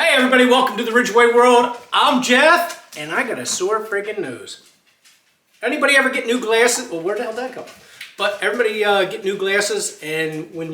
Hey everybody, welcome to the Ridgway world. I'm Jeff, and I got a sore friggin' nose. Anybody ever get new glasses? Well, where the hell did that come? But everybody get new glasses, and when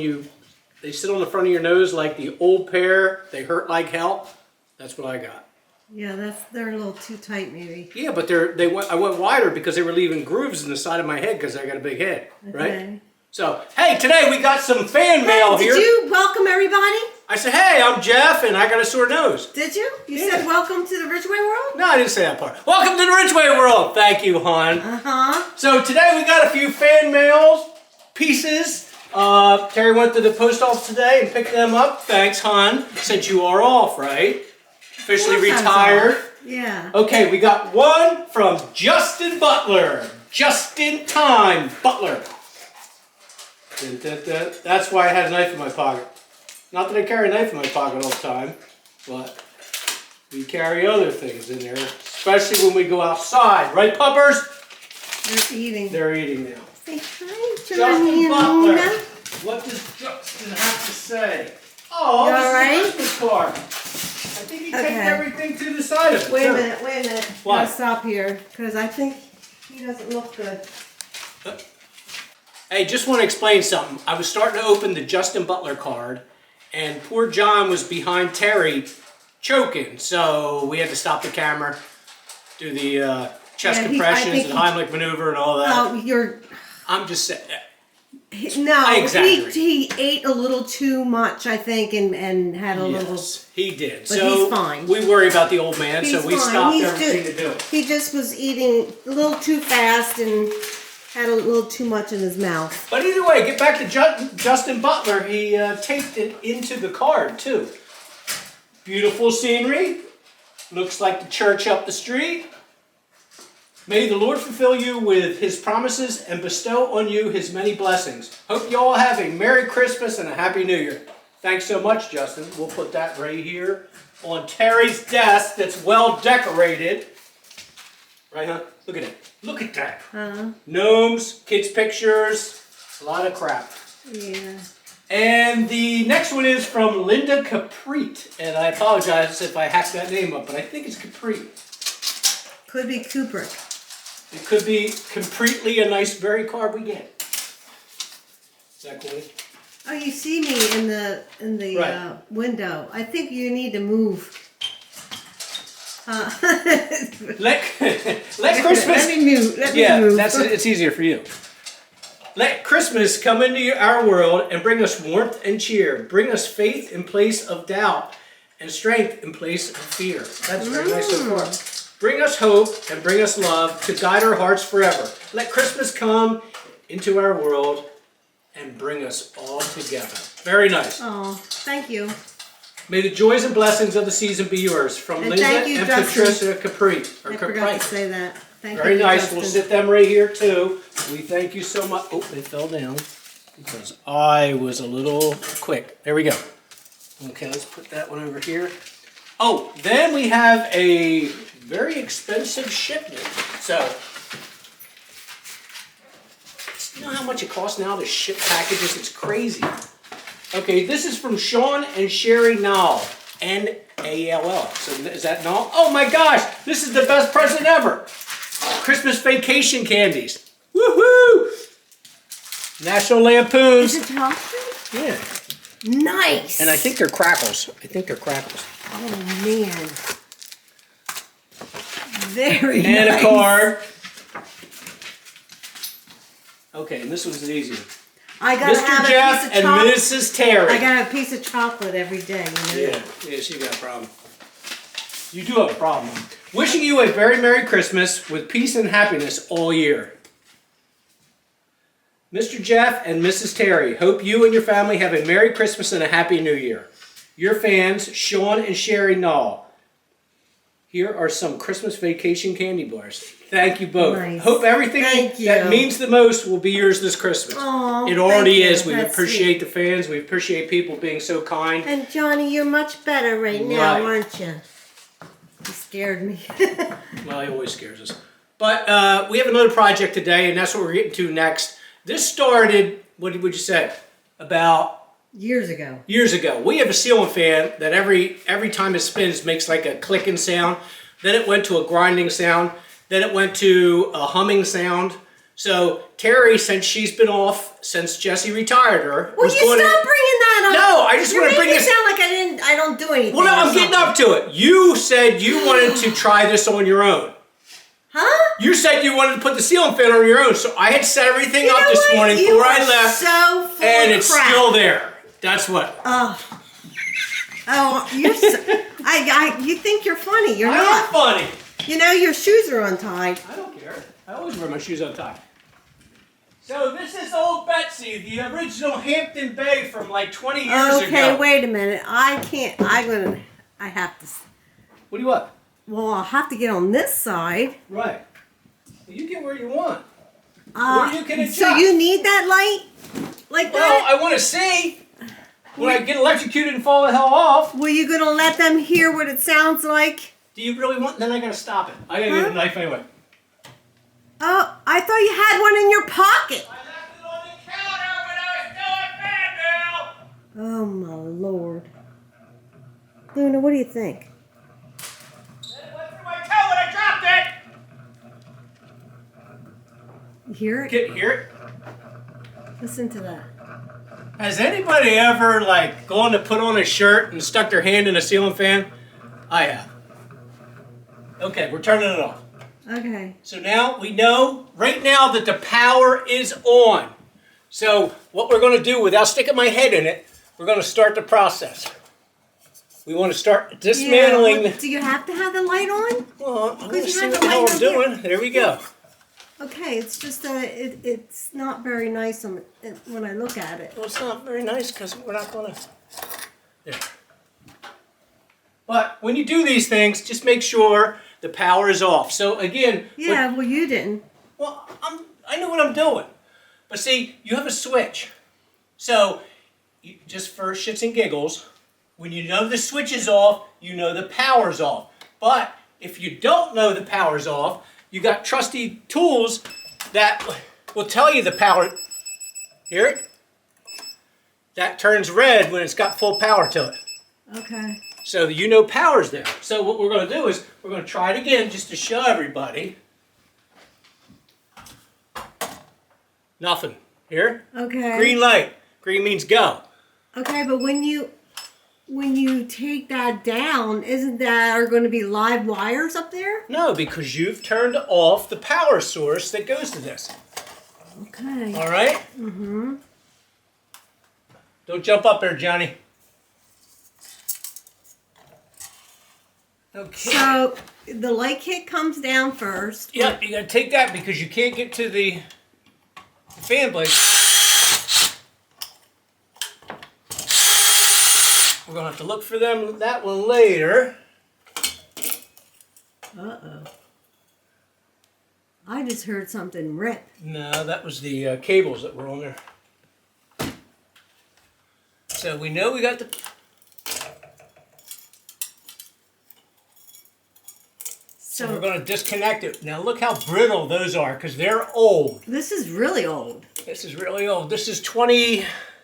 they sit on the front of your nose like the old pair, they hurt like hell. That's what I got. Yeah, they're a little too tight, maybe. Yeah, but I went wider because they were leaving grooves in the side of my head because I got a big head, right? Okay. So, hey, today we got some fan mail here. Did you welcome everybody? I said, hey, I'm Jeff, and I got a sore nose. Did you? You said welcome to the Ridgway world? No, I didn't say that part. Welcome to the Ridgway world. Thank you, hon. Uh-huh. So today we got a few fan mail pieces. Terry went to the post office today and picked them up. Thanks, hon. Since you are off, right? Officially retired. Yeah. Okay, we got one from Justin Butler. Just in time, Butler. That's why I had a knife in my pocket. Not that I carry a knife in my pocket all the time, but we carry other things in there, especially when we go outside. Right, puppers? They're eating. They're eating now. Say hi, Justin Butler. What does Justin have to say? Oh, you this all right? is a Christmas card. I think he taped everything to the side of it. Wait a minute. What? Gotta stop here, because I think he doesn't look good. Hey, just want to explain something. I was starting to open the Justin Butler card, and poor John was behind Terry choking, so we had to stop the camera, do the chest compressions and Heimlich maneuver and all that. Oh, I'm just saying. No, exaggerate. he ate a little too much, I think, and had a little. Yes, he did. But so he's fine. We worry about the old man, so we stopped everything to do it. He just was eating a little too fast and had a little too much in his mouth. But either way, get back to Justin Butler. He taped it into the card, too. Beautiful scenery. Looks like the church up the street. May the Lord fulfill you with His promises and bestow on you His many blessings. Hope you all have a Merry Christmas and a Happy New Year. Thanks so much, Justin. We'll put that right here on Terry's desk that's well decorated. Right, huh? Look at it. Look at that. Gnomes, kids' pictures, a lot of crap. Yeah. And the next one is from Linda Caprit. And I apologize if I hacked that name up, but I think it's Caprit. Could be Kubrick. It could be completely a nice berry card we get. Is that cool? Oh, you see me in the Right. window. I think you need to move. Let Christmas. Let me move. Yeah, it's easier for you. Let Christmas come into our world and bring us warmth and cheer. Bring us faith in place of doubt and strength in place of fear. That's very nice so far. Bring us hope and bring us love to guide our hearts forever. Let Christmas come into our world and bring us all together. Very nice. Oh, thank you. May the joys and blessings of the season be yours. From And Linda thank you, and Justin. Patricia Capri. I forgot to say that. Thank Very you, nice. Justin. We'll sit them right here too. We thank you so much. Oh, they fell down because I was a little quick. There we go. Okay, let's put that one over here. Oh, then we have a very expensive shipment. So, you know how much it costs now to ship packages? It's crazy. Okay, this is from Sean and Sherry Nall. N-A-L-L. So is that Nall? Oh my gosh, this is the best present ever. Christmas vacation candies. Woohoo! National Lampoons. Is it chocolate? Yeah. Nice. And I think they're crackles. Oh man. Very nice. And a card. Okay, and this was an easy one. I gotta have Mr. a Jeff piece of and chocolate. Mrs. Terry. I got a piece of chocolate every day. You know? Yeah, she got a problem. You do have a problem. Wishing you a very Merry Christmas with peace and happiness all year. Mr. Jeff and Mrs. Terry, hope you and your family have a Merry Christmas and a Happy New Year. Your fans, Sean and Sherry Nall. Here are some Christmas vacation candy bars. Thank you both. Nice. Hope everything that means the most will be yours this Christmas. Aw, it already is. We That's appreciate sweet. the fans. We appreciate people being so kind. And Johnny, you're much better right now, Right. aren't you? You scared me. Well, he always scares us. But we have another project today, and that's what we're getting to next. This started, what would you say, about Years ago. Years ago. We have a ceiling fan that every time it spins makes like a clicking sound. Then it went to a grinding sound. Then it went to a humming sound. So Terry, since she's been off since Jesse retired her, Will you stop bringing that up? No, I just want to bring it this. Sound like I don't do anything. Well, no, I'm getting up to it. You said you wanted to try this on your own. Huh? You said you wanted to put the ceiling fan on your own, so I had set everything up this morning before I left, so full and of it's crap. still there. That's what. Oh, you're so, you think you're funny. You're I'm not. funny. You know, your shoes are untied. I don't care. I always wear my shoes untied. So this is old Betsy, the original Hampton Bay from like 20 years ago. Okay, wait a minute. I can't. I have to. What do you want? Well, I'll have to get on this side. Right. You get where you want. Or you can adjust. So you need that light? Like Well, that? I want to see. When I get electrocuted and fall the hell off. Were you going to let them hear what it sounds like? Do you really want? Then I gotta stop it. I gotta get a knife anyway. Oh, I thought you had one in your pocket. I left it on the counter when I was still at Vanville. Oh, my Lord. Luna, what do you think? Then it went through my toe when I dropped it. You hear it? Can you hear it? Listen to that. Has anybody ever like gone to put on a shirt and stuck their hand in a ceiling fan? I have. Okay, we're turning it off. Okay. So now we know right now that the power is on. So what we're going to do without sticking my head in it, we're going to start the process. We want to start dismantling. Yeah, do you have to have the light on? Well, I'm going to you see have what the the hell light I'm on doing. There we go. Okay, it's just it's not very nice when I look at it. Well, it's not very nice because we're not going to. There. But when you do these things, just make sure the power is off. So again. Yeah, well, you didn't. Well, I know what I'm doing. But see, you have a switch. So, just for shits and giggles, when you know the switch is off, you know the power's off. But if you don't know the power's off, you got trusty tools that will tell you the power. Hear it? That turns red when it's got full power to it. Okay. So you know power's there. So what we're going to do is we're going to try it again just to show everybody. Nothing. Here? Okay. Green light. Green means go. Okay, but when you take that down, isn't there going to be live wires up there? No, because you've turned off the power source that goes to this. Okay. All right? Mm-hmm. Don't jump up there, Johnny. Okay. So the light kit comes down first. Yep, you got to take that because you can't get to the fan blade. We're going to have to look for that one later. Uh-oh. I just heard something rip. No, that was the cables that were on there. So we know we got the... So we're going to disconnect it. Now look how brittle those are because they're old. This is really old. This is really old. This is 20...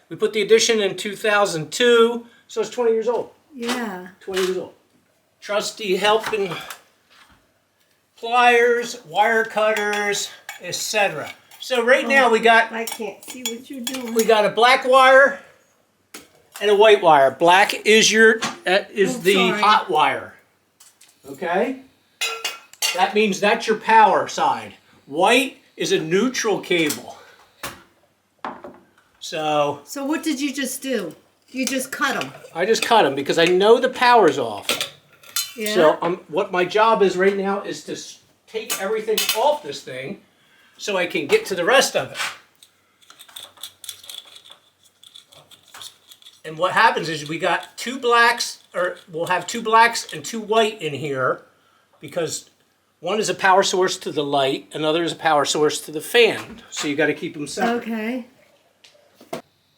We put the addition in 2002, so it's 20 years old. Yeah. 20 years old. Trusty helping pliers, wire cutters, etc. So right now we got... I can't see what you're doing. We got a black wire and a white wire. Black is the hot wire. Okay? That means that's your power side. White is a neutral cable. So what did you just do? You just cut them. I just cut them because I know the power's off. Yeah. So what my job is right now is to take everything off this thing so I can get to the rest of it. And what happens is we got two blacks, or we'll have two blacks and two white in here because one is a power source to the light, another is a power source to the fan. So you got to keep them separate. Okay.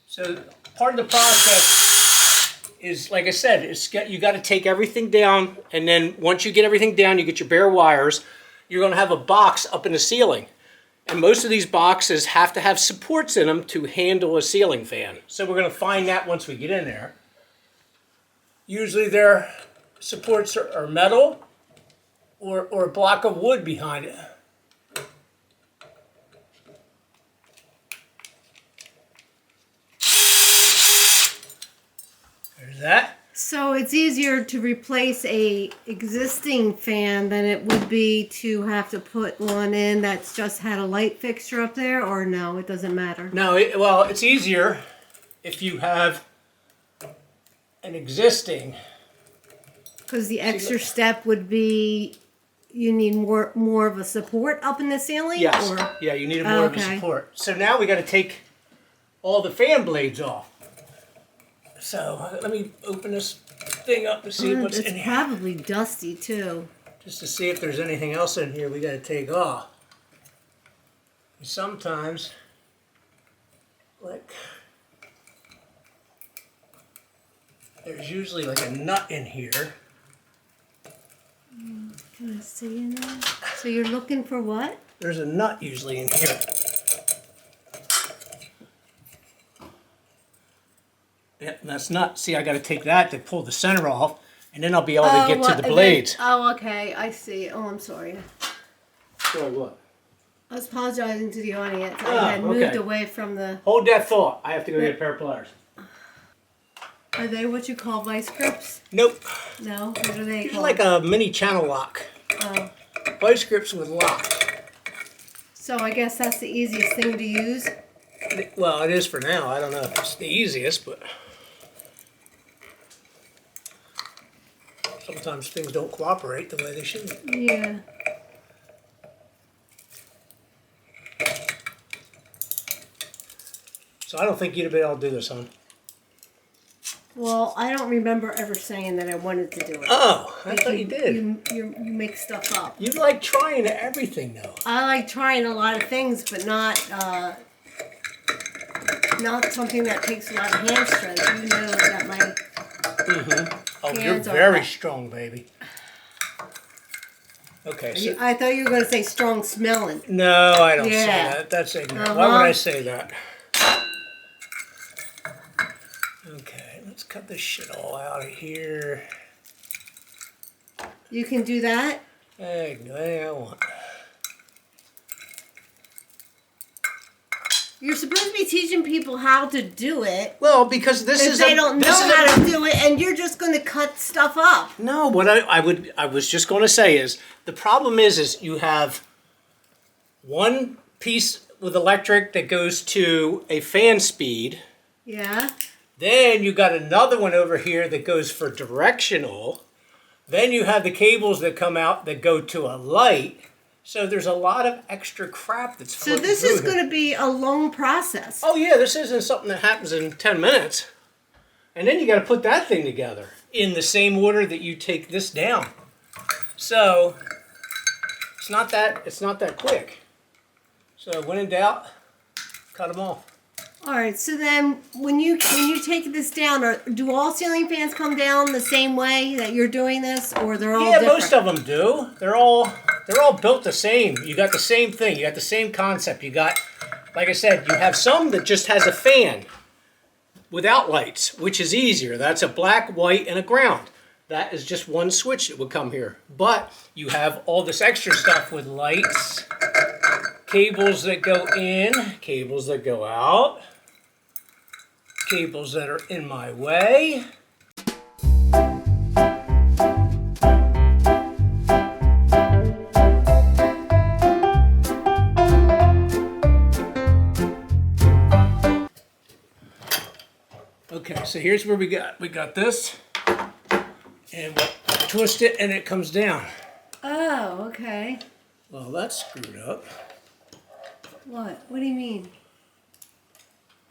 So part of the process is, like I said, you got to take everything down, and then once you get everything down, you get your bare wires. You're going to have a box up in the ceiling. And most of these boxes have to have supports in them to handle a ceiling fan. So we're going to find that once we get in there. Usually their supports are metal or a block of wood behind it. There's that. So it's easier to replace a existing fan than it would be to have to put one in that's just had a light fixture up there, or no, it doesn't matter? No, well, it's easier if you have an existing. Because the extra step would be you need more of a support up in the ceiling? Yes. Or? Yeah, you need more of a support. So now we got to take all the fan blades off. So let me open this thing up to see what's in here. It's probably dusty too. Just to see if there's anything else in here we got to take off. And sometimes, like, there's usually like a nut in here. Can I see in there? So you're looking for what? There's a nut usually in here. Yeah, that's not. See, I got to take that to pull the center off, and then I'll be able to get to the blades. Okay, I see. Oh, I'm sorry. Sorry, what? I was apologizing to the audience. I had moved away from the... Hold that thought. I have to go get a pair of pliers. Are they what you call vice grips? Nope. No? What are they It's called? like a mini channel lock. Oh. Vice grips with lock. So I guess that's the easiest thing to use? Well, it is for now. I don't know if it's the easiest, but sometimes things don't cooperate the way they should. Yeah. So I don't think you'd be able to do this, hon. Well, I don't remember ever saying that I wanted to do it. Oh, I thought you did. You make stuff up. You like trying everything, though. I like trying a lot of things, but not something that takes a lot of hand strength. You know that my Oh, you're hands are very hot. strong, baby. Okay, so... I thought you were going to say strong smelling. No, I don't say Yeah. that. That's ignorant. Why would I say that? Okay, let's cut this shit all out of here. You can do that? Hey, anything I want. You're supposed to be teaching people how to do it. Well, because this If is they don't know how to do it, and you're just going to cut stuff up. No, what I was just going to say is the problem is you have one piece with electric that goes to a fan speed. Yeah. Then you got another one over here that goes for directional. Then you have the cables that come out that go to a light. So there's a lot of extra crap that's So this is going to be a long process. Oh yeah, this isn't something that happens in 10 minutes. And then you got to put that thing together in the same order that you take this down. So it's not that quick. So when in doubt, cut them off. All right. So then, when you take this down, do all ceiling fans come down the same way that you're doing this, or they're all different? Most of them do. They're all built the same. You got the same thing. You got the same concept. You got, like I said, you have some that just has a fan without lights, which is easier. That's a black, white, and a ground. That is just one switch that would come here. But you have all this extra stuff with lights, cables that go in, cables that go out, cables that are in my way. Okay, so here's where we got this, and we'll twist it and it comes down. Oh, okay. Well, that's screwed up. What? What do you mean?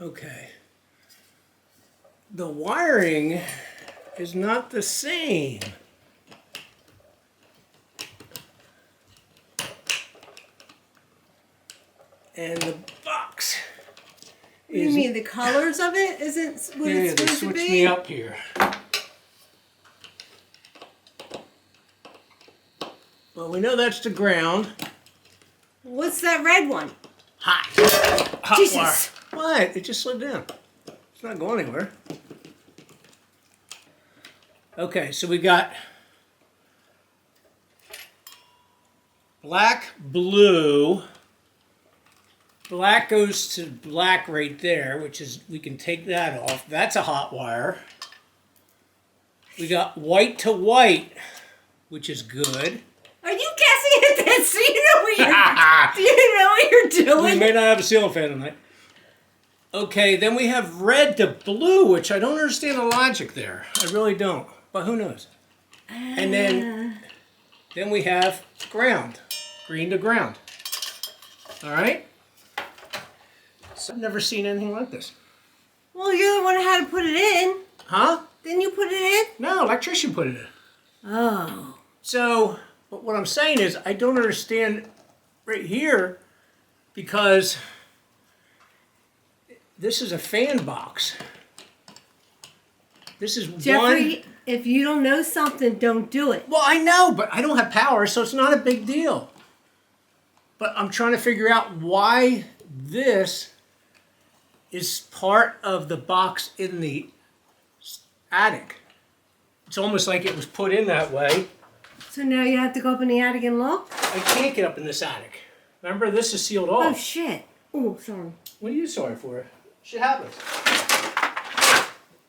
Okay. The wiring is not the same. And the box What do you mean? The colors of it isn't what it's they supposed to switched be? me up here. Well, we know that's the ground. What's that red one? Hot Jesus. wire. What? It just slid down. It's not going anywhere. Okay, so we got black, blue. Black goes to black right there, which is, we can take that off. That's a hot wire. We got white to white, which is good. Are you guessing at this? Do you know what you're doing? We may not have a ceiling fan tonight. Okay, then we have red to blue, which I don't understand the logic there. I really don't, but who knows? And then we have ground, green to ground. All right? So I've never seen anything like this. Well, you're the one who had to put it in. Huh? Didn't you put it in? No, electrician put it in. Oh. So, but what I'm saying is, I don't understand right here because this is a fan box. This is Jeffrey, one. if you don't know something, don't do it. Well, I know, but I don't have power, so it's not a big deal. But I'm trying to figure out why this is part of the box in the attic. It's almost like it was put in that way. So now you have to go up in the attic and look? I can't get up in this attic. Remember, this is sealed off. Oh, shit. Oh, sorry. What are you sorry for? Shit happens.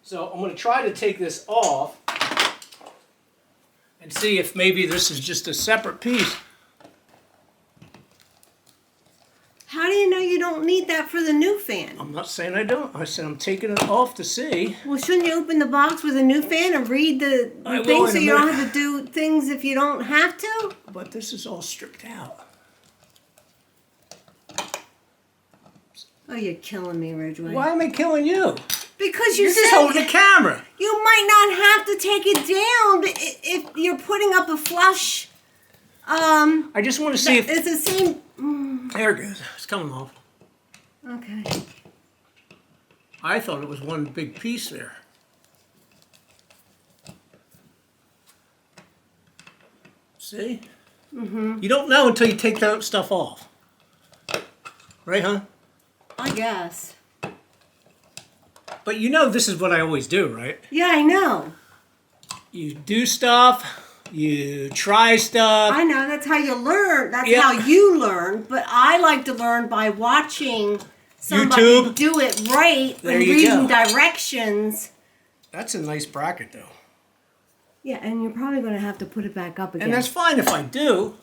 So I'm going to try to take this off and see if maybe this is just a separate piece. How do you know you don't need that for the new fan? I'm not saying I don't. I said I'm taking it off to see. Well, shouldn't you open the box with a new fan and read the thing so you don't have to do things if you don't have to? But this is all stripped out. Oh, you're killing me, Ridgway. Why am I killing you? Because you You're said just holding the camera. you might not have to take it down if you're putting up a flush. I just want to see if... It's the same... There it goes. It's coming off. Okay. I thought it was one big piece there. See? Mm-hmm. You don't know until you take that stuff off. Right, huh? I guess. But you know this is what I always do, right? Yeah, I know. You do stuff, you try stuff. I know, that's how you learn. That's Yeah. how you learn. But I like to learn by watching somebody YouTube. do it right There and you reading go. directions. That's a nice bracket, though. Yeah, and you're probably going to have to put it back up again. And that's fine if I do.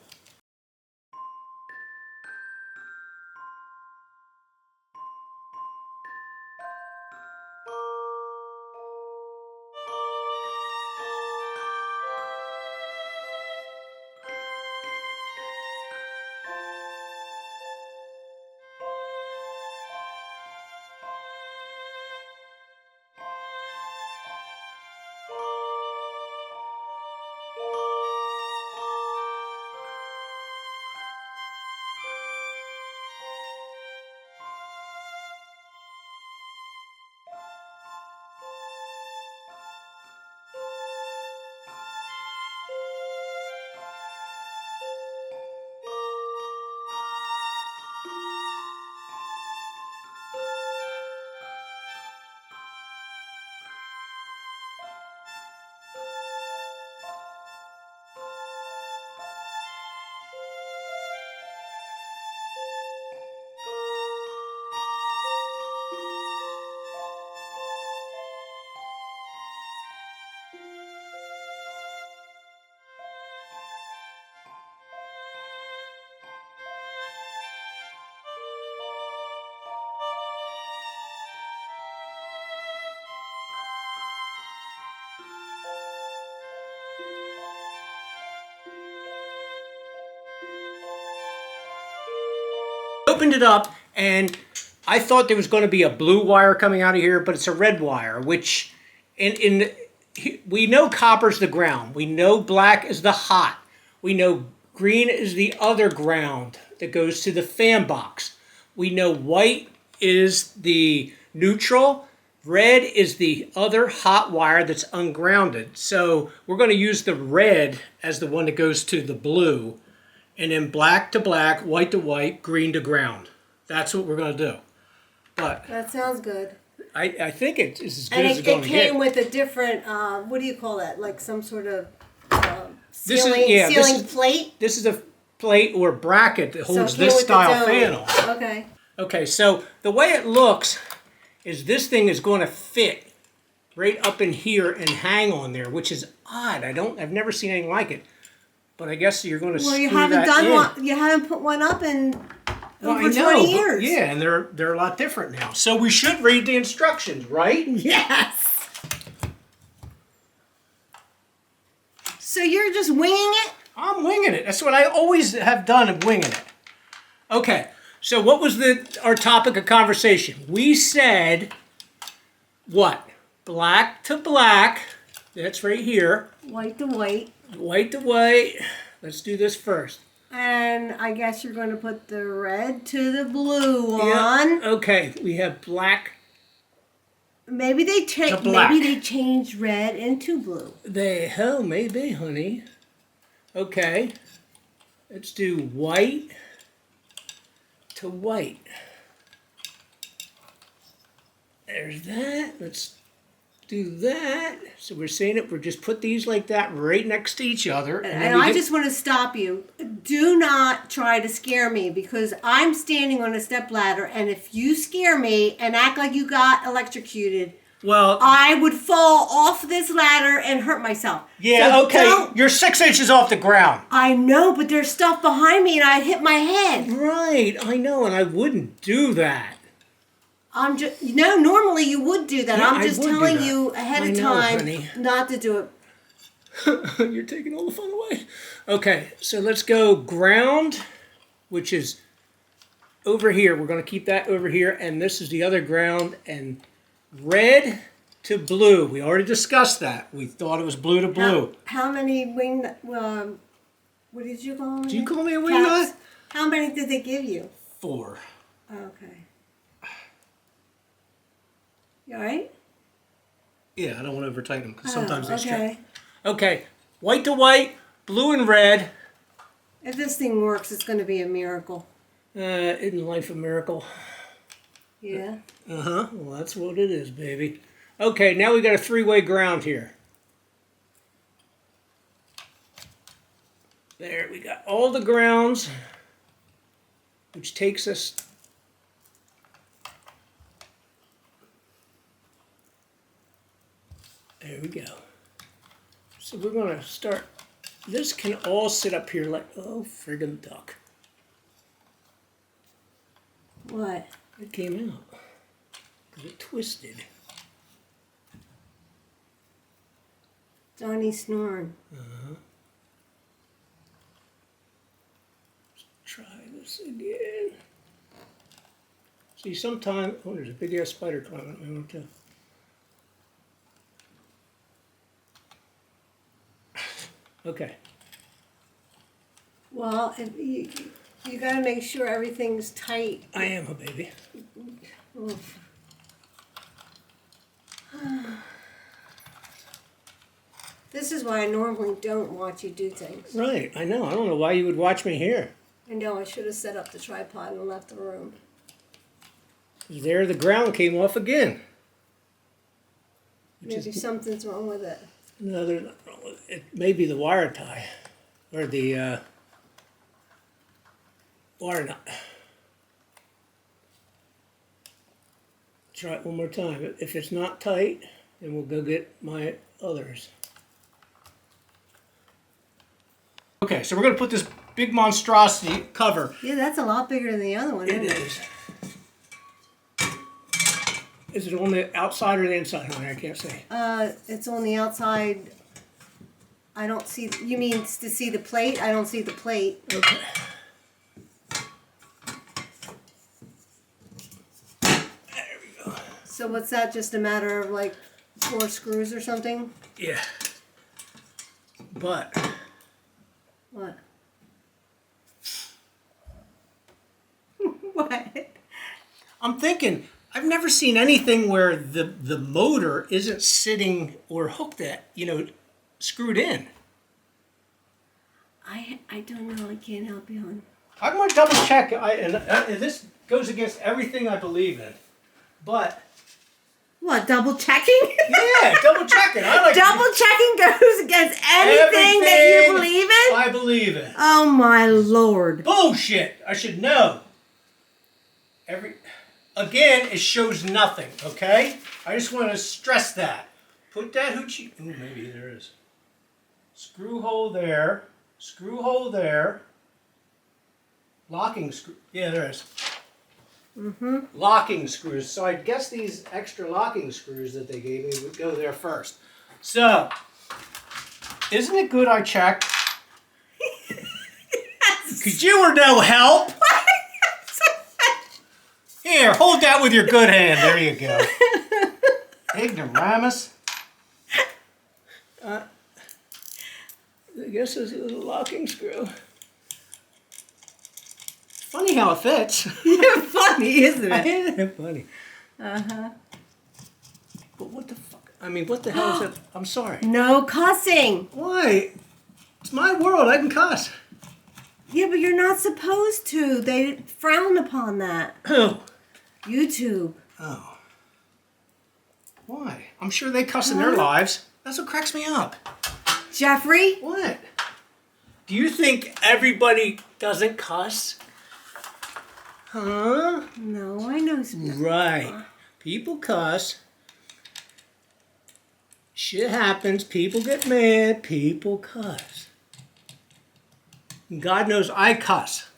Opened it up and I thought there was going to be a blue wire coming out of here, but it's a red wire, which we know copper's the ground. We know black is the hot. We know green is the other ground that goes to the fan box. We know white is the neutral. Red is the other hot wire that's ungrounded. So we're going to use the red as the one that goes to the blue. And then black to black, white to white, green to ground. That's what we're gonna do. But That sounds good. I think it's as good And as it it's gonna came get. with a different, what do you call that? Like some sort of This is- ceiling, yeah, this ceiling is- plate? This is a plate or bracket that So holds it came this with its style own. fan on. Okay. Okay, so the way it looks is this thing is going to fit right up in here and hang on there, which is odd. I've never seen anything like it. But I guess you're going to Well, screw you haven't that done in. one. You haven't put one up in Well, over I know, 20 but- years. yeah, and they're a lot different now. So we should read the instructions, right? Yes. So you're just winging it? I'm winging it. That's what I always have done, of winging it. Okay, so what was our topic of conversation? We said what? Black to black. That's right here. White to white. White to white. Let's do this first. And I guess you're going to put the red to the blue Yeah. on. Okay, we have black. Maybe they To black. maybe they changed red into blue. Hell, maybe, honey. Okay, let's do white to white. There's that. Let's do that. So we're saying it. We're just put these like that right next to each other. And then we I get- just want to stop you. Do not try to scare me because I'm standing on a step ladder, and if you scare me and act like you got electrocuted, well, I would fall off this ladder and hurt myself. yeah, So okay. don't- You're 6 inches off the ground. I know, but there's stuff behind me, and I hit my head. Right, I know, and I wouldn't do that. I'm just normally you would do that. Yeah, I'm I just would do telling that. you ahead I of know, time honey. not to do it. You're taking all the fun away. Okay, so let's go ground, which is over here. We're going to keep that over here, and this is the other ground, and red to blue. We already discussed that. We thought it was blue to blue. How many wing? What did you call them? Do you call me a wing Caps? nut? How many did they give you? 4. Okay. You all right? Yeah, I don't want to over tighten them because sometimes they stretch. Okay. Okay, white to white, blue and red. If this thing works, it's going to be a miracle. Isn't life a miracle? Yeah. Uh-huh. Well, that's what it is, baby. Okay, now we got a 3-way ground here. There, we got all the grounds, which takes us... There we go. So we're going to start... This can all sit up here like... Oh, friggin' duck. What? It came out. Because it twisted. Johnny snoring. Try this again. See, sometimes... Oh, there's a big-ass spider climbing up my arm, too. Okay. Well, if you got to make sure everything's tight. I am a baby. Oof. This is why I normally don't watch you do things. Right, I know. I don't know why you would watch me here. I know I should have set up the tripod and left the room. There, the ground came off again. Maybe something's wrong with it. No, there's nothing wrong with it. It may be the wire tie. Or the wire nut. Try it one more time. If it's not tight, then we'll go get my others. Okay, so we're going to put this big monstrosity cover. Yeah, that's a lot bigger than the other one, isn't it? is. Is it on the outside or the inside, honey? I can't say. It's on the outside. I don't see. You mean to see the plate? I don't see the plate. Okay. There we go. So what's that? Just a matter of like 4 screws or something? Yeah. But What? What? I'm thinking, I've never seen anything where the motor isn't sitting or hooked at, screwed in. I don't know. I can't help you, hon. I'm going to double check, and this goes against everything I believe in, but... What, double checking? Yeah, double checking. I like double checking goes against anything that you believe in? I believe in. Oh my Lord. Bullshit! I should know. Again, it shows nothing, okay? I just want to stress that. Put that hoochie... Ooh, maybe there is. Screw hole there. Screw hole there. Locking screw... Yeah, there is. Locking screws. So I guess these extra locking screws that they gave me would go there first. So, isn't it good I checked? Yes. Because you were no help. Here, hold that with your good hand. There you go. Ignoramus. I guess this is a locking screw. Funny how it fits. You're funny, isn't it? It's funny. Uh-huh. But what the fuck? I mean, what the hell is that? I'm sorry. No cussing. Why? It's my world. I can cuss. Yeah, but you're not supposed to. They frown upon that. Who? YouTube. Oh. Why? I'm sure they cuss in their lives. That's what cracks me up. Jeffrey? What? Do you think everybody doesn't cuss? Huh? No, I know. Right. People cuss. Shit happens. People get mad. People cuss. And God knows I cuss.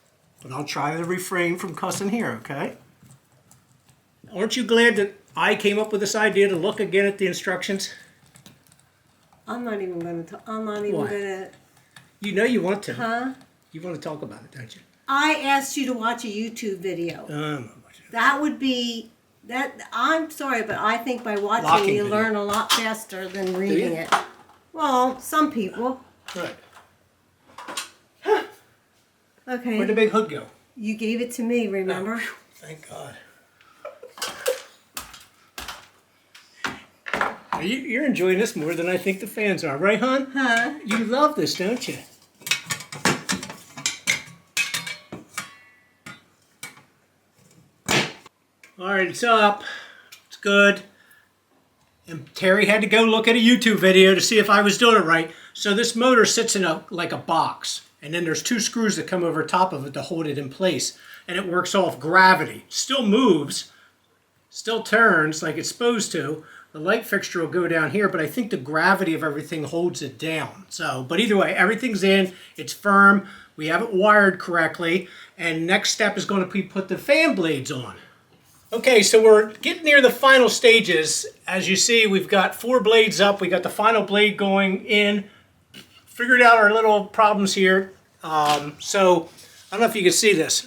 But I'll try to refrain from cussing here, okay? Aren't you glad that I came up with this idea to look again at the instructions? I'm not even going to. I'm not even Why? going to. You know you want to. Huh? You want to talk about it, don't you? I asked you to watch a YouTube video. I'm That would be that. I'm sorry, but I think by watching Locking you video. learn a lot faster than reading you? it. Well, some people. Right. Okay. Where'd the big hood go? You gave it to me, remember? Oh, thank God. You're enjoying this more than I think the fans are, right, hon? Huh? You love this, don't you? All right, it's up. It's good. And Terry had to go look at a YouTube video to see if I was doing it right. So this motor sits in like a box. And then there's two screws that come over top of it to hold it in place. And it works off gravity. Still moves. Still turns like it's supposed to. The light fixture will go down here, but I think the gravity of everything holds it down. So, but either way, everything's in. It's firm. We have it wired correctly. And next step is going to be put the fan blades on. Okay, so we're getting near the final stages. As you see, we've got 4 blades up. We got the final blade going in. Figured out our little problems here. So, I don't know if you can see this,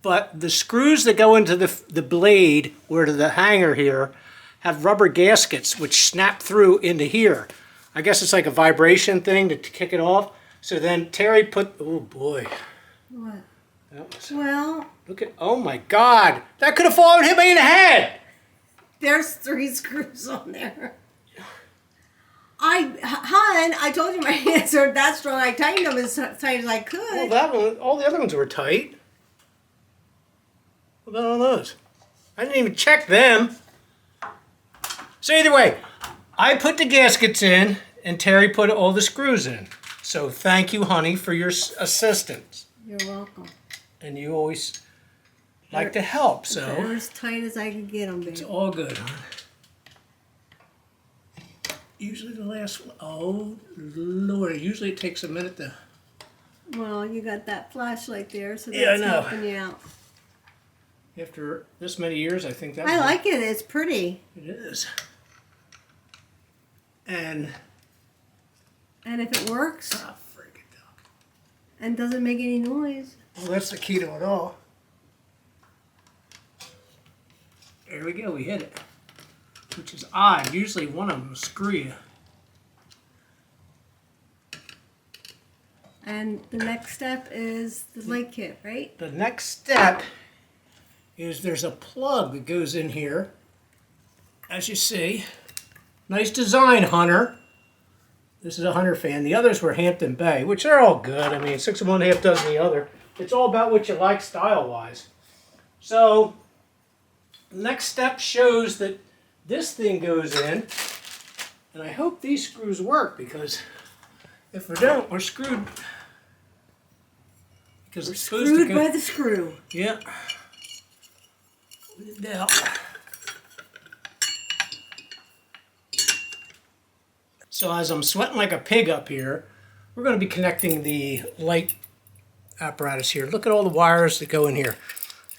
but the screws that go into the blade, or to the hanger here, have rubber gaskets which snap through into here. I guess it's like a vibration thing to kick it off. So then Terry put, oh boy. What? That was, Well, look at, oh my God. That could have fallen and hit me in the head. there's 3 screws on there. I told you my hands are that strong. I tightened them as tight as I could. Well, that one, all the other ones were tight. What about all those? I didn't even check them. So either way, I put the gaskets in and Terry put all the screws in. So thank you, honey, for your assistance. You're welcome. And you always like to help, so They're as tight as I could get them, baby. it's all good, hon. Usually the last one, oh Lord, usually it takes a minute to... Well, you got that flashlight there, so Yeah, I that's know. helping you out. After this many years, I think that I like it. It's pretty. It is. And And if it works ah, friggin' duck. and doesn't make any noise. Well, that's the key to it all. There we go, we hit it. Which is odd. Usually one of them will screw you. And the next step is the light kit, right? The next step is there's a plug that goes in here. As you see. Nice design, Hunter. This is a Hunter fan. The others were Hampton Bay, which are all good. I mean, 6 of one, half dozen the other. It's all about what you like style-wise. So, next step shows that this thing goes in, and I hope these screws work, because if we don't, we're screwed. Because it's supposed to Screwed go, by the screw. yeah. Put it down. So as I'm sweating like a pig up here, we're going to be connecting the light apparatus here. Look at all the wires that go in here.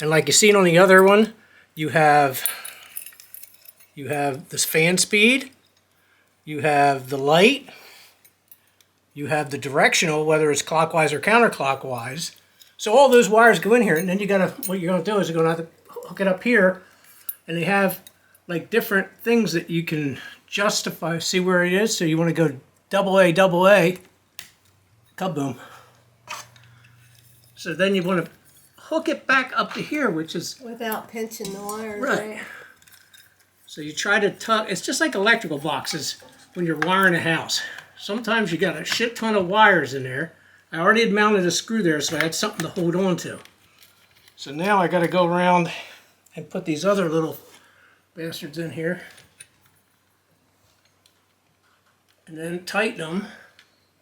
And like you seen on the other one, you have this fan speed, you have the light, you have the directional, whether it's clockwise or counterclockwise. So all those wires go in here, and then what you're gonna do is you're gonna have to hook it up here, and they have like different things that you can justify. See where it is? So you want to go double A, kaboom. So then you want to hook it back up to here, which is Without pinching the wires, right. So you try to tuck. It's just like electrical boxes when you're wiring a house. Sometimes you got a shit ton of wires in there. I already had mounted a screw there, so I had something to hold on to. So now I got to go around and put these other little bastards in here. And then tighten them.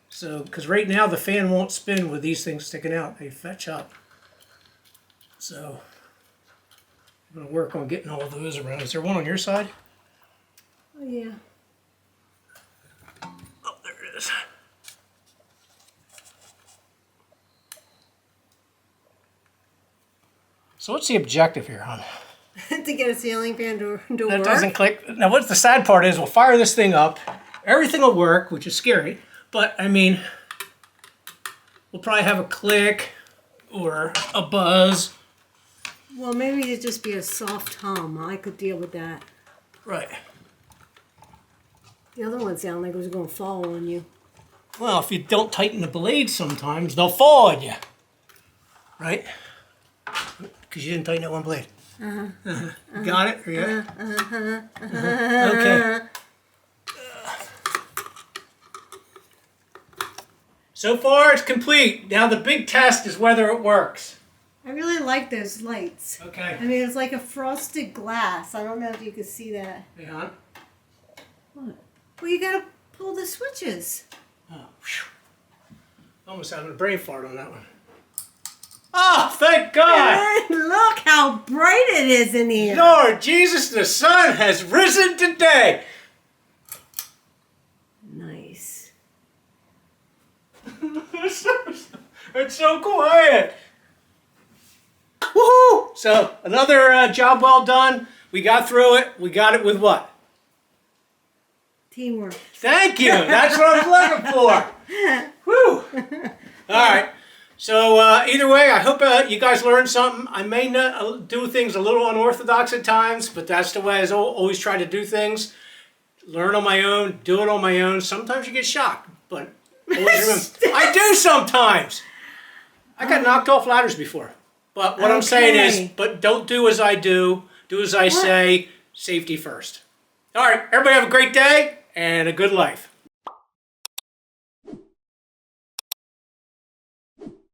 So, because right now the fan won't spin with these things sticking out. They fetch up. So, I'm going to work on getting all of those around. Is there one on your side? Oh, yeah. Oh, there it is. So what's the objective here, hon? To get a ceiling fan to That work. doesn't click. Now, what's the sad part is we'll fire this thing up. Everything will work, which is scary. But, I mean, we'll probably have a click or a buzz. Well, maybe it'd just be a soft hum. I could deal with that. Right. The other one sounded like it was going to fall on you. Well, if you don't tighten the blades sometimes, they'll fall on you. Right? Because you didn't tighten that one blade. Got it? Yeah. Okay. So far, it's complete. Now the big test is whether it works. I really like those lights. Okay. I mean, it's like a frosted glass. I don't know if you can see that. Yeah. What? Well, you gotta pull the switches. Oh, whew. Almost having a brain fart on that one. Oh, thank God! And look how bright it is in here. Lord Jesus, the sun has risen today. Nice. It's so quiet. Woohoo! So another job well done. We got through it. We got it with what? Teamwork. Thank you. That's what I was looking for. Whew. All right. So either way, I hope you guys learned something. I may not do things a little unorthodox at times, but that's the way I always try to do things. Learn on my own, do it on my own. Sometimes you get shocked, but always remember, I do sometimes. I got knocked off ladders before. But what I'm saying is, but don't do as I do. Do as I say. Safety first. All right. Everybody have a great day and a good life.